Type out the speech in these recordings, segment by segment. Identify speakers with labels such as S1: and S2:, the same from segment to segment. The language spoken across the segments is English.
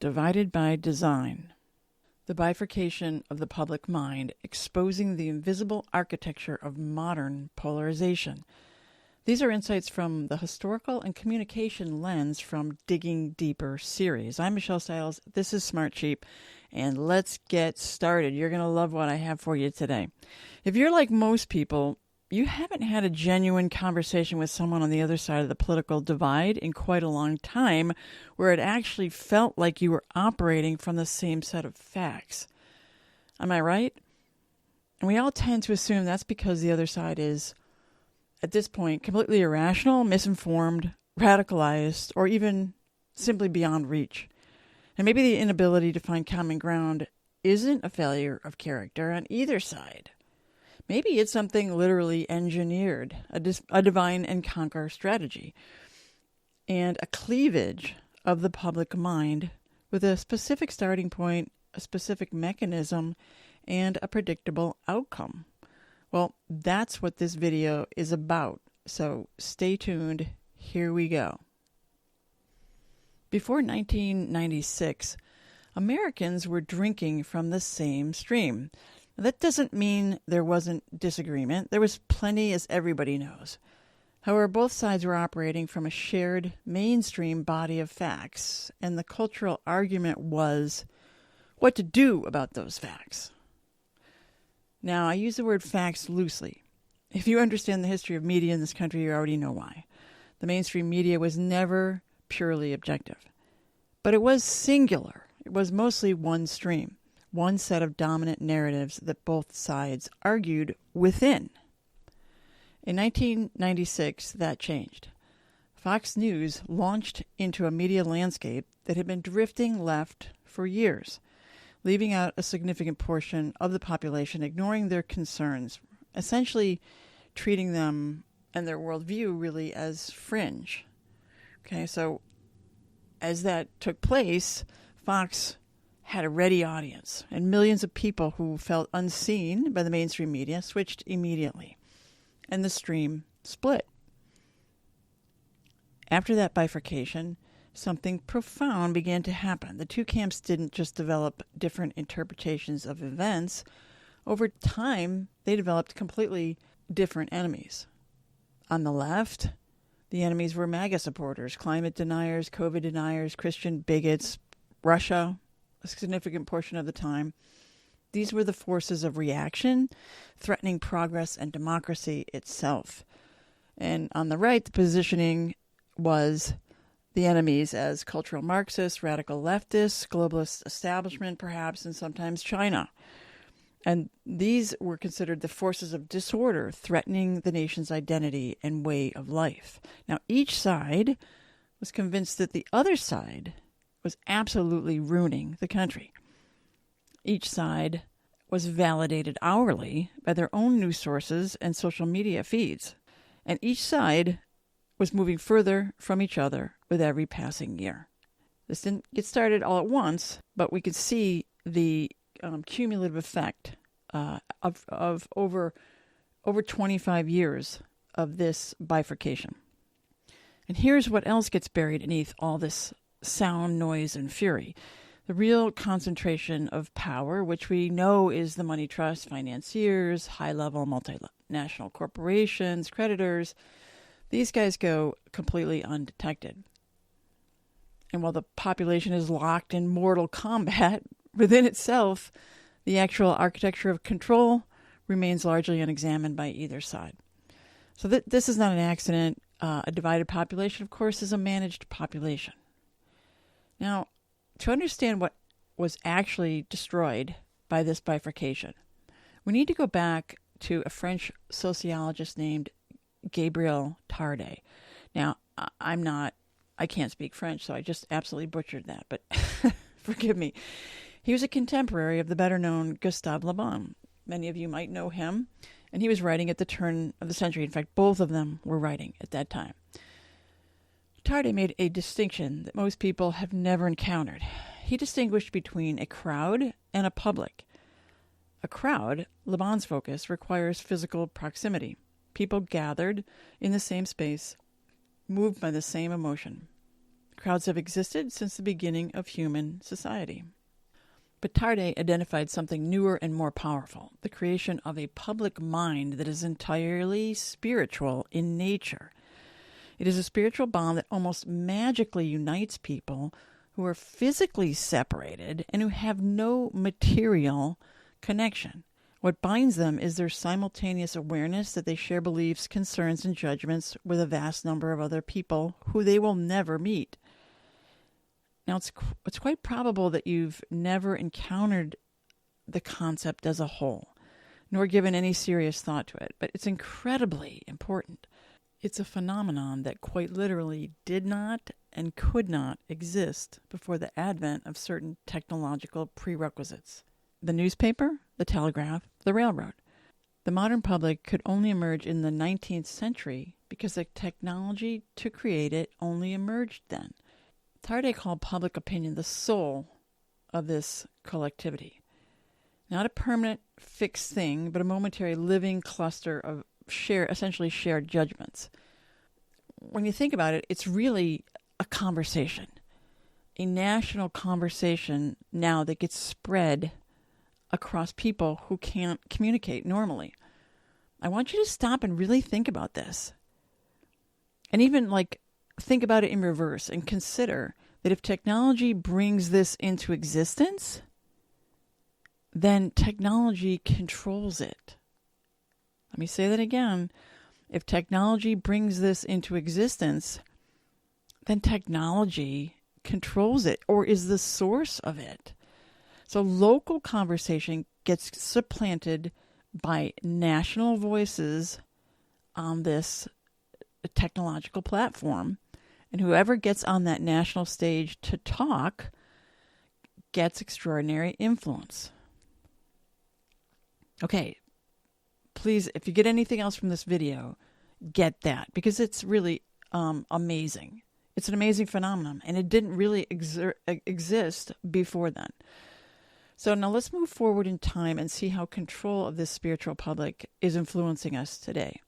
S1: Divided by Design. The Bifurcation of the Public Mind, Exposing the Invisible Architecture of Modern Polarization. These are insights from the Historical and Communication Lens from Digging Deeper series. I'm Michelle Stiles. This is Smart Sheep, and let's get started. You're going to love what I have for you today. If you're like most people, you haven't had a genuine conversation with someone on the other side of the political divide in quite a long time, where it actually felt like you were operating from the same set of facts. Am I right? And we all tend to assume that's because the other side is, at this point, completely irrational, misinformed, radicalized, or even simply beyond reach. And maybe the inability to find common ground isn't a failure of character on either side. Maybe it's something literally engineered, a divine and conquer strategy, and a cleavage of the public mind with a specific starting point, a specific mechanism, and a predictable outcome. Well, that's what this video is about, so stay tuned. Here we go. Before 1996, Americans were drinking from the same stream. That doesn't mean there wasn't disagreement. There was plenty, as everybody knows. However, both sides were operating from a shared mainstream body of facts, and the cultural argument was what to do about those facts. Now, I use the word facts loosely. If you understand the history of media in this country, you already know why. The mainstream media was never purely objective, but it was singular. It was mostly one stream. One set of dominant narratives that both sides argued within. In 1996, that changed. Fox News launched into a media landscape that had been drifting left for years, leaving out a significant portion of the population, ignoring their concerns, essentially treating them and their worldview really as fringe. Okay, so as that took place, Fox had a ready audience, and millions of people who felt unseen by the mainstream media switched immediately, and the stream split. After that bifurcation, something profound began to happen. The two camps didn't just develop different interpretations of events. Over time, they developed completely different enemies. On the left, the enemies were MAGA supporters, climate deniers, COVID deniers, Christian bigots, Russia, a significant portion of the time. These were the forces of reaction, threatening progress and democracy itself. And on the right, the positioning was the enemies as cultural Marxists, radical leftists, globalist establishment perhaps, and sometimes China. And these were considered the forces of disorder, threatening the nation's identity and way of life. Now, each side was convinced that the other side was absolutely ruining the country. Each side was validated hourly by their own news sources and social media feeds. And each side was moving further from each other with every passing year. This didn't get started all at once, but we could see the cumulative effect of over 25 years of this bifurcation. And here's what else gets buried beneath all this sound, noise, and fury. The real concentration of power, which we know is the money trust, financiers, high-level multinational corporations, creditors. These guys go completely undetected. And while the population is locked in mortal combat within itself, the actual architecture of control remains largely unexamined by either side. So this is not an accident. A divided population, of course, is a managed population. Now, to understand what was actually destroyed by this bifurcation, we need to go back to a French sociologist named Gabriel Tarde. Now, I can't speak French, so I just absolutely butchered that, but forgive me. He was a contemporary of the better-known Gustave Le Bon. Many of you might know him, and he was writing at the turn of the century. In fact, both of them were writing at that time. Tarde made a distinction that most people have never encountered. He distinguished between a crowd and a public. A crowd, Le Bon's focus, requires physical proximity. People gathered in the same space, moved by the same emotion. Crowds have existed since the beginning of human society. But Tarde identified something newer and more powerful, the creation of a public mind that is entirely spiritual in nature. It is a spiritual bond that almost magically unites people who are physically separated and who have no material connection. What binds them is their simultaneous awareness that they share beliefs, concerns, and judgments with a vast number of other people who they will never meet. Now, it's quite probable that you've never encountered the concept as a whole, nor given any serious thought to it, but it's incredibly important. It's a phenomenon that quite literally did not and could not exist before the advent of certain technological prerequisites. The newspaper, the telegraph, the railroad. The modern public could only emerge in the 19th century because the technology to create it only emerged then. Tarde called public opinion the soul of this collectivity. Not a permanent, fixed thing, but a momentary living cluster of essentially shared judgments. When you think about it, it's really a conversation. A national conversation now that gets spread across people who can't communicate normally. I want you to stop and really think about this. And even think about it in reverse and consider that if technology brings this into existence, then technology controls it. Let me say that again. If technology brings this into existence, then technology controls it or is the source of it. So local conversation gets supplanted by national voices on this technological platform. And whoever gets on that national stage to talk gets extraordinary influence. Okay, please, if you get anything else from this video, get that, because it's really amazing. It's an amazing phenomenon, and it didn't really exist before then. So now let's move forward in time and see how control of this spiritual public is influencing us today.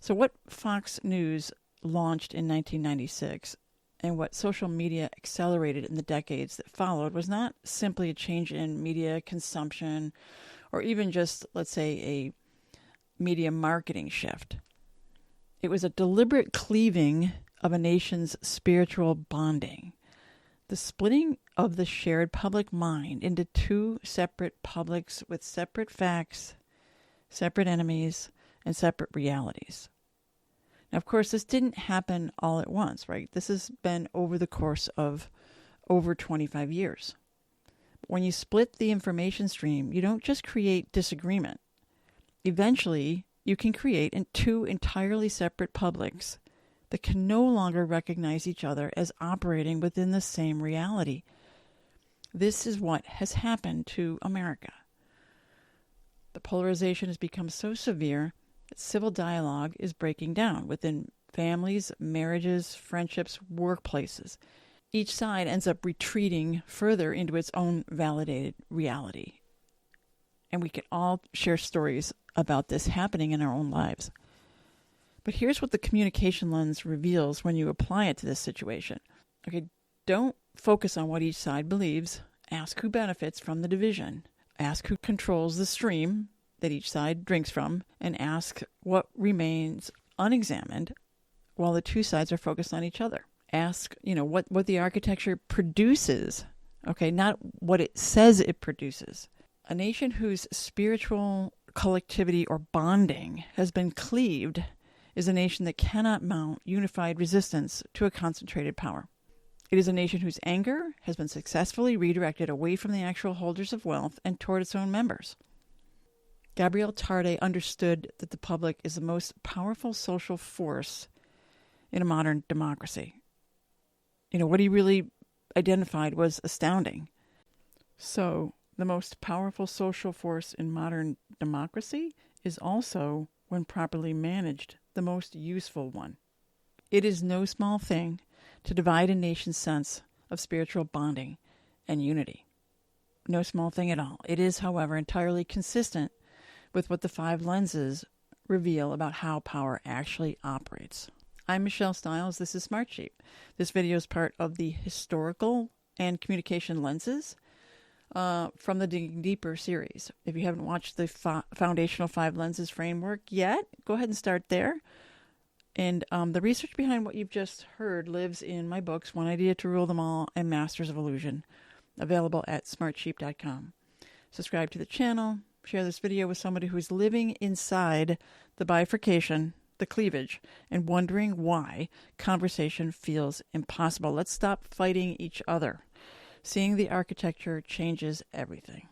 S1: So what Fox News launched in 1996 and what social media accelerated in the decades that followed was not simply a change in media consumption or even just, let's say, a media marketing shift. It was a deliberate cleaving of a nation's spiritual bonding. The splitting of the shared public mind into two separate publics with separate facts, separate enemies, and separate realities. Now, of course, this didn't happen all at once, right? This has been over the course of over 25 years. When you split the information stream, you don't just create disagreement. Eventually, you can create two entirely separate publics that can no longer recognize each other as operating within the same reality. This is what has happened to America. The polarization has become so severe that civil dialogue is breaking down within families, marriages, friendships, workplaces. Each side ends up retreating further into its own validated reality. And we can all share stories about this happening in our own lives. But here's what the communication lens reveals when you apply it to this situation. Okay, don't focus on what each side believes. Ask who benefits from the division. Ask who controls the stream that each side drinks from, and ask what remains unexamined while the two sides are focused on each other. Ask, what the architecture produces, okay, not what it says it produces. A nation whose spiritual collectivity or bonding has been cleaved is a nation that cannot mount unified resistance to a concentrated power. It is a nation whose anger has been successfully redirected away from the actual holders of wealth and toward its own members. Gabriel Tarde understood that the public is the most powerful social force in a modern democracy. What he really identified was astounding. So, the most powerful social force in modern democracy is also, when properly managed, the most useful one. It is no small thing to divide a nation's sense of spiritual bonding and unity. No small thing at all. It is, however, entirely consistent with what the five lenses reveal about how power actually operates. I'm Michelle Stiles. This is Smart Sheep. This video is part of the Historical and Communication Lenses from the Digging Deeper series. If you haven't watched the Foundational 5 Lenses framework yet, go ahead and start there. And the research behind what you've just heard lives in my books, One Idea to Rule Them All and Masters of Illusion, available at smartsheep.com. Subscribe to the channel. Share this video with somebody who is living inside the bifurcation, the cleavage, and wondering why conversation feels impossible. Let's stop fighting each other. Seeing the architecture changes everything.